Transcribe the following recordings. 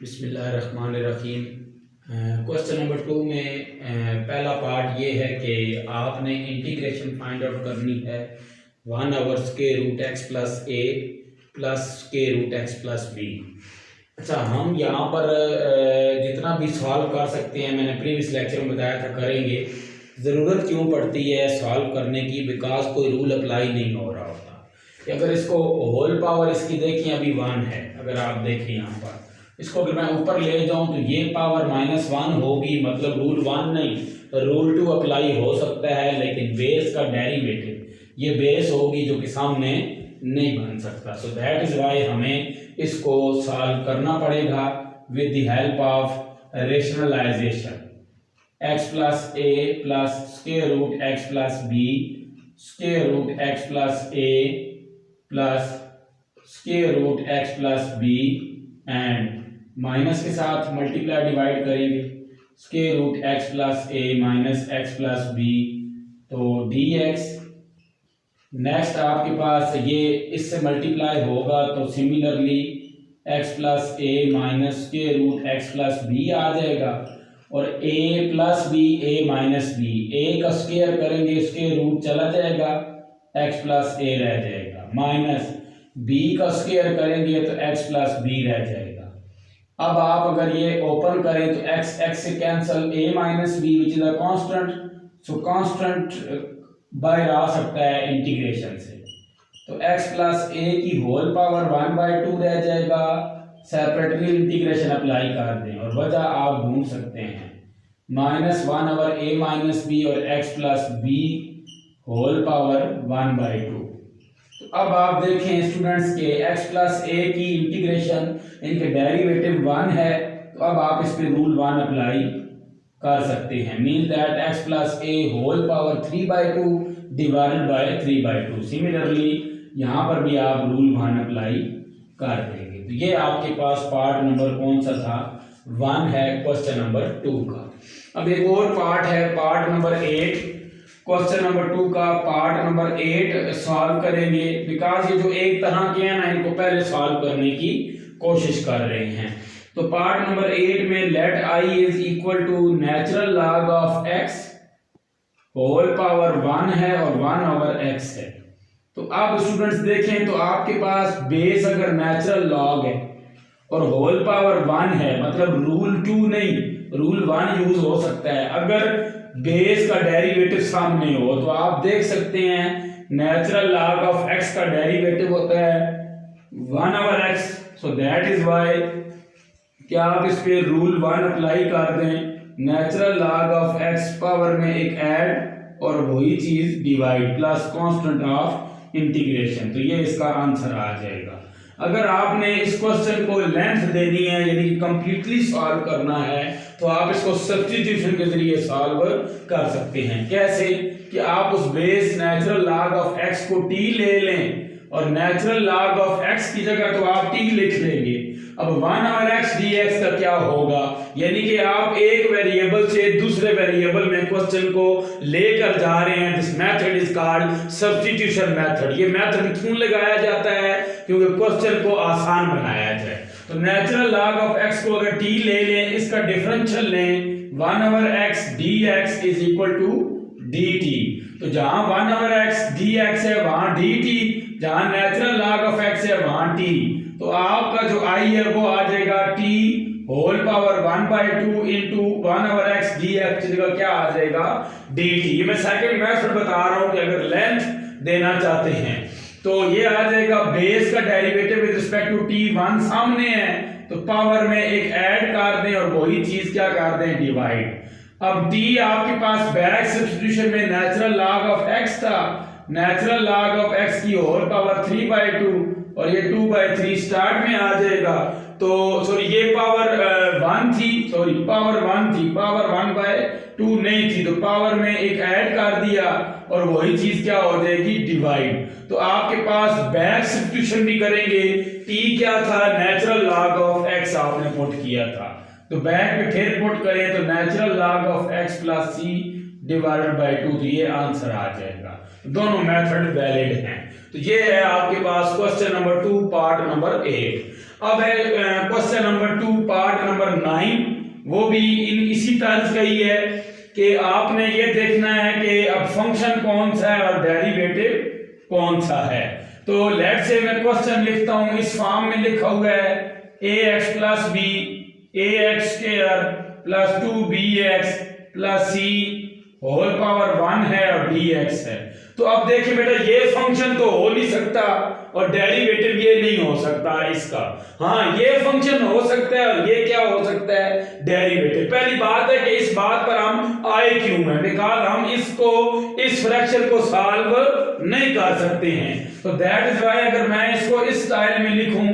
बिस्मिल्लाहिर्रहमानिर्रहीम। Question number 2 में पहला पार्ट ये है कि आपने इंटीग्रेशन फाइंड आउट करनी है 1 square root x plus a plus square root x plus b. अच्छा, हम यहाँ पर जितना भी सॉल्व कर सकते हैं, मैंने प्रीवियस लेक्चर में बताया था करेंगे। ज़रूरत क्यों पड़ती है सॉल्व करने की? बिकॉज कोई रूल अप्लाई नहीं हो रहा होता कि अगर इसको होल पावर इसकी देखें अभी 1 है, अगर आप देखें यहाँ पर इसको अगर मैं ऊपर ले जाऊं तो ये पावर -1 होगी, मतलब रूल 1 नहीं रूल 2 अप्लाई हो सकता है, लेकिन बेस का डेरिवेटिव ये बेस होगी जो कि सामने नहीं बन सकता। सो दैट इज वाई हमें इसको सॉल्व करना पड़ेगा with the help of rationalisation. x plus a plus square root x plus b square root x plus a plus square root x plus b and minus के साथ multiply divide करेंगे square root x plus a minus x plus b, तो dx। Next आपके पास ये इससे multiply होगा तो similarly x plus a minus square root x plus b आ जाएगा, और a plus B a minus b, a का स्क्वायर करेंगे स्क्वायर रूट चला जाएगा x प्लस ए रह जाएगा, माइनस b का स्क्वायर करेंगे तो x प्लस बी रह जाएगा। अब आप अगर ये ओपन करें तो x से cancel, a minus b which is a constant, so constant बाहर आ सकता है इंटीग्रेशन से, तो x प्लस ए की होल पावर 1/2 रह जाएगा। सेपरेटली इंटीग्रेशन अप्लाई कर दें और वजह आप ढूंढ सकते हैं -1/a माइनस बी और x plus b whole power 1/2। तो अब आप देखें स्टूडेंट्स के x प्लस ए की इंटीग्रेशन, इनके डेरिवेटिव 1 है, तो अब आप इस पे रूल 1 अप्लाई कर सकते हैं। Mean that x plus a whole power 3/2 divided by 3/2। Similarly यहाँ पर भी आप रूल 1 अप्लाई कर देंगे। तो ये आपके पास पार्ट नंबर कौन सा था? 1 है क्वेश्चन नंबर 2 का। अब एक और पार्ट है, पार्ट नंबर 8 क्वेश्चन नंबर 2 का। पार्ट नंबर 8 सॉल्व करेंगे बिकॉज ये जो एक तरह के हैं ना, इनको पहले सॉल्व करने की कोशिश कर रहे हैं। तो पार्ट नंबर 8 में let i is equal to natural log of x whole power 1 है और 1/x है। तो अब स्टूडेंट्स देखें तो आपके पास बेस अगर नेचुरल लॉग है और होल पावर 1 है, मतलब रूल 2 नहीं रूल 1 यूज हो सकता है। अगर बेस का डेरिवेटिव सामने हो तो आप देख सकते हैं नेचुरल लॉग ऑफ x का डेरिवेटिव होता है 1/x। So that is why क्या आप इस पे रूल 1 अप्लाई कर दें, natural log of x power में एक ऐड और वही चीज divide plus constant of integration, तो ये इसका आंसर आ जाएगा। अगर आपने इस क्वेश्चन को लेंथ देनी है यानी कि कंप्लीटली सॉल्व करना है, तो आप इसको सब्स्टिट्यूशन के जरिए सॉल्व कर सकते हैं। कैसे कि आप उस base natural log of x को t ले लें और नेचुरल लॉग ऑफ x की जगह तो आप t लिख लेंगे। अब 1/x dx का क्या होगा, यानी कि आप एक वेरिएबल से दूसरे वेरिएबल में क्वेश्चन को लेकर जा रहे हैं। This method is called substitution method. ये मेथड क्यों लगाया जाता है? क्योंकि क्वेश्चन को आसान बनाया जाए। तो नेचुरल लॉग ऑफ x को अगर t ले लें, इसका डिफरेंशियल लें 1/x dx is equal to dt। तो जहां 1/x dx है वहां dt, जहां नेचुरल लॉग ऑफ x है वहां t, तो आपका जो i है वो आ जाएगा t whole power 1/2 into 1/x dx जगह क्या आ जाएगा dt। ये मैं सेकंड मेथड बता रहा हूं कि अगर लेंथ देना चाहते हैं तो ये आ जाएगा बेस का derivative with respect to t 1 सामने है, तो पावर में एक ऐड कर दें और वही चीज क्या कर दें डिवाइड। अब t आपके पास बैक सब्स्टिट्यूशन में नेचुरल लॉग ऑफ x था, नेचुरल लॉग ऑफ x की होल पावर 3/2 और ये 2/3 स्टार्ट में आ जाएगा। तो सॉरी ये पावर 1 थी, सॉरी पावर 1 थी, पावर 1/2 नहीं थी, तो पावर में एक ऐड कर दिया और वही चीज क्या हो जाएगी डिवाइड। तो आपके पास बैक सब्स्टिट्यूशन भी करेंगे, t क्या था नेचुरल लॉग ऑफ x आपने पुट किया था, तो बैक में फिर पुट करें तो natural log of x plus c divided by 2, तो ये आंसर आ जाएगा। दोनों मेथड वैलिड हैं। तो ये है आपके पास क्वेश्चन नंबर 2 पार्ट नंबर 8। अब है क्वेश्चन नंबर 2 पार्ट नंबर 9, वो भी इसी तर्ज का ही है कि आपने ये देखना है कि अब फंक्शन कौन सा है और डेरिवेटिव कौन सा है। तो लेट्स से मैं क्वेश्चन लिखता हूं, इस फॉर्म में लिखा हुआ है ax plus b ax square plus 2bx plus c whole power 1 है और dx है। तो अब देखिए बेटा, ये फंक्शन तो हो नहीं सकता और डेरिवेटिव ये नहीं हो सकता इसका। हाँ, ये फंक्शन हो सकता है और ये क्या हो सकता है, डेरिवेटिव। पहली बात है कि इस बात पर हम आए क्यों हैं, बिकॉज़ हम इसको, इस फ्रैक्शन को सॉल्व नहीं कर सकते हैं। तो दैट इज व्हाई अगर मैं इसको इस स्टाइल में लिखूं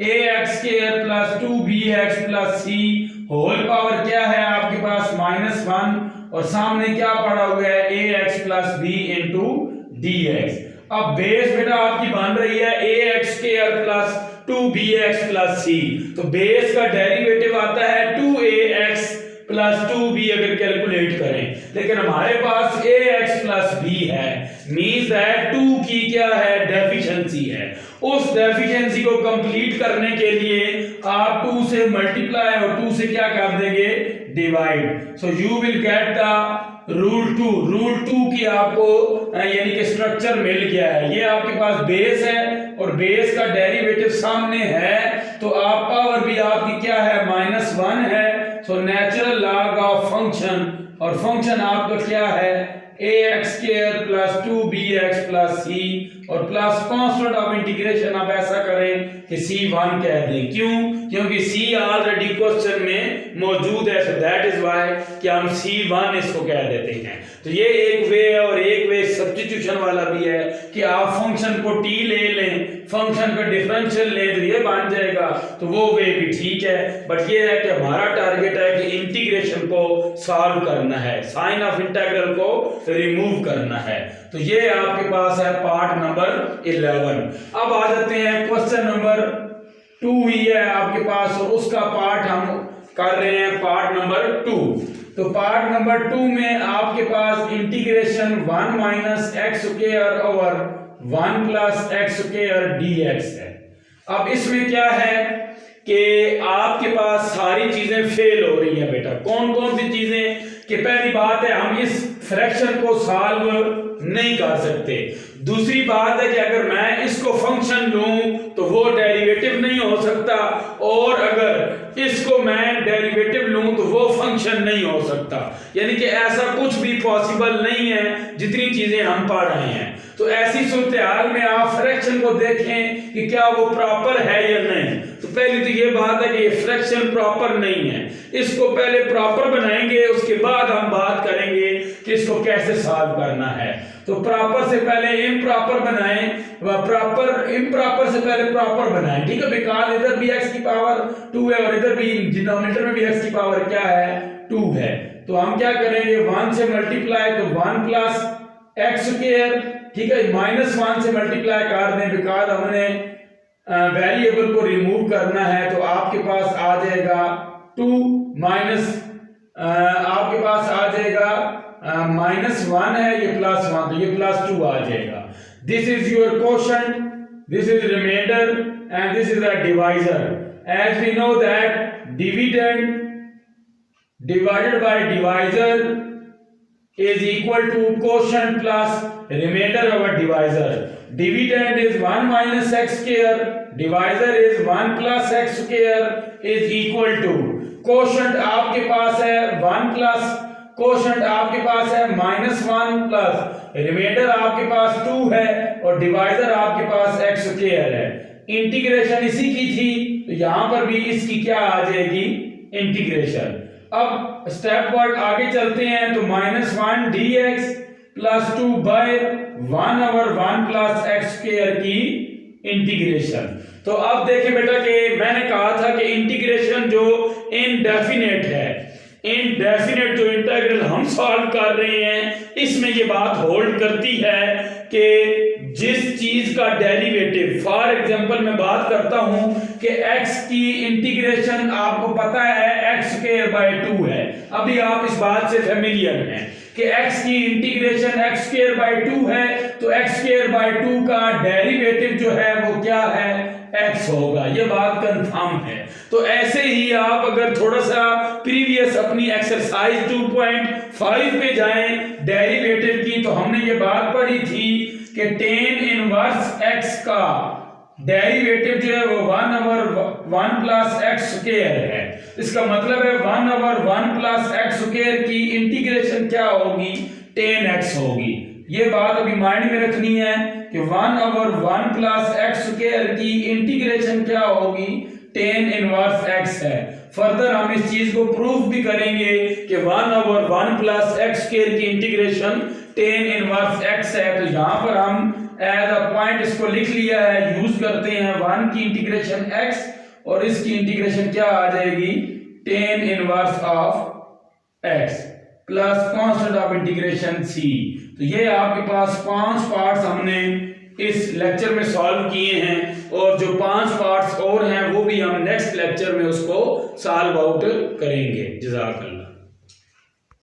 ax square plus 2bx plus c whole power क्या है आपके पास -1 और सामने क्या पड़ा हुआ है ax plus b into dx। अब बेस बेटा आपकी बन रही है ax square plus 2bx plus c, तो बेस का डेरिवेटिव आता है 2ax प्लस 2b अगर कैलकुलेट करें, लेकिन हमारे पास ax प्लस b है, मींस दैट 2 की क्या है, डेफिशिएंसी है। उस डेफिशिएंसी को कंप्लीट करने के लिए आप 2 से मल्टीप्लाई और 2 से क्या कर देंगे, divide. So you will get the rule 2 की आपको यानी कि स्ट्रक्चर मिल गया है। ये आपके पास बेस है और बेस का डेरिवेटिव सामने है, तो आप पावर भी आपकी क्या है, -1 है। So natural log of function, और फंक्शन आपका क्या है, ax square plus 2bx plus c और प्लस कांस्टेंट ऑफ इंटीग्रेशन आप ऐसा करें कि c1 कह दें। क्यों? क्योंकि c ऑलरेडी क्वेश्चन में मौजूद है, सो दैट इज व्हाई कि हम c1 इसको कह देते हैं। तो ये एक वे है, और एक वे सब्स्टिट्यूशन वाला भी है कि आप फंक्शन को t ले लें, फंक्शन का डिफरेंशियल लें तो ये बन जाएगा, तो वो वे भी ठीक है। बट ये है कि हमारा टारगेट है कि इंटीग्रेशन को सॉल्व करना है, साइन ऑफ इंटीग्रल को रिमूव करना है। तो ये आपके पास है पार्ट नंबर 11। अब आ जाते हैं क्वेश्चन नंबर 2 ही है आपके पास, और उसका पार्ट हम कर रहे हैं पार्ट नंबर 2। तो पार्ट नंबर 2 में आपके पास integration 1 minus x square over 1 plus x square dx है। अब इसमें क्या है कि आपके पास सारी चीजें फेल हो रही हैं बेटा। कौन कौन सी चीजें? कि पहली बात है हम इस फ्रैक्शन को सॉल्व नहीं कर सकते। दूसरी बात है कि अगर मैं इसको फंक्शन लूं तो वो डेरिवेटिव नहीं हो सकता, और अगर इसको मैं डेरिवेटिव लूं तो वो फंक्शन नहीं हो सकता। यानी कि ऐसा कुछ भी पॉसिबल नहीं है जितनी चीजें हम पढ़ रहे हैं। तो ऐसी सूरत-ए-हाल में आप फ्रैक्शन को देखें कि क्या वो प्रॉपर है या नहीं। तो पहली तो ये बात है कि ये फ्रैक्शन प्रॉपर नहीं है, इसको पहले प्रॉपर बनाएंगे, उसके बाद हम बात करेंगे कि इसको कैसे सॉल्व करना है। तो प्रॉपर से पहले इम्प्रॉपर बनाएं, प्रॉपर इम्प्रॉपर से पहले प्रॉपर बनाएं, ठीक है। बिकॉज़ इधर भी x की पावर 2 है और इधर भी डिनोमिनेटर में भी x की पावर क्या है, 2 है। तो हम क्या करेंगे, 1 से मल्टीप्लाई तो 1 प्लस एक्स स्क्वायर, ठीक है, -1 से मल्टीप्लाई कर दें बिकॉज़ हमने वेरिएबल को रिमूव करना है। तो आपके पास आ जाएगा 2 माइनस, आपके पास आ जाएगा -1 है, ये +1, तो ये +2 आ जाएगा। This is your quotient, this is remainder and this is the divisor. As we know that dividend divided by divisor is equal to quotient plus remainder of a divisor. Dividend is 1 minus x square, divisor is 1 plus x square is equal to quotient आपके पास है 1 plus, quotient आपके पास है -1 plus remainder आपके पास 2 है और divisor आपके पास x square है। Integration इसी की थी, तो यहां पर भी इसकी क्या आ जाएगी, इंटीग्रेशन। अब स्टेप वर्ड आगे चलते हैं, तो -1 dx plus 2 by 1 over 1 plus x square की इंटीग्रेशन। तो अब देखिए बेटा कि मैंने कहा था कि इंटीग्रेशन जो इनडेफिनेट है, इनडेफिनेट जो इंटीग्रल हम सॉल्व कर रहे हैं, इसमें ये बात होल्ड करती है कि जिस चीज का डेरिवेटिव, फॉर एग्जांपल मैं बात करता हूं कि x की इंटीग्रेशन आपको पता है x² बाय 2 है। अभी आप इस बात से फेमिलियर हैं कि x की इंटीग्रेशन x स्क्वायर बाय 2 है, तो x स्क्वायर बाय 2 का डेरिवेटिव जो है वो क्या है, x होगा। ये बात कंफर्म है। तो ऐसे ही आप अगर थोड़ा सा प्रीवियस अपनी एक्सरसाइज 2.5 पे जाएं डेरिवेटिव की, तो हमने ये बात पढ़ी थी कि tan इनवर्स x का डेरिवेटिव जो है वो 1/1 प्लस एक्स स्क्वायर है। इसका मतलब है 1/1 प्लस एक्स स्क्वायर की इंटीग्रेशन क्या होगी, tan x होगी। ये बात अभी माइंड में रखनी है कि 1/1 प्लस एक्स स्क्वायर की इंटीग्रेशन क्या होगी, tan इनवर्स x है। फर्दर हम इस चीज को प्रूफ भी करेंगे कि 1/1 प्लस एक्स स्क्वायर की इंटीग्रेशन tan इनवर्स x है। तो यहां पर हम एज अ पॉइंट इसको लिख लिया है, यूज करते हैं 1 की इंटीग्रेशन x और इसकी इंटीग्रेशन क्या आ जाएगी, tan inverse of x plus constant of integration c। तो ये आपके पास 5 पार्ट्स हमने इस लेक्चर में सॉल्व किए हैं, और जो 5 पार्ट्स और हैं वो भी हम नेक्स्ट लेक्चर में उसको सॉल्व आउट करेंगे। जज़ाकल्लाह।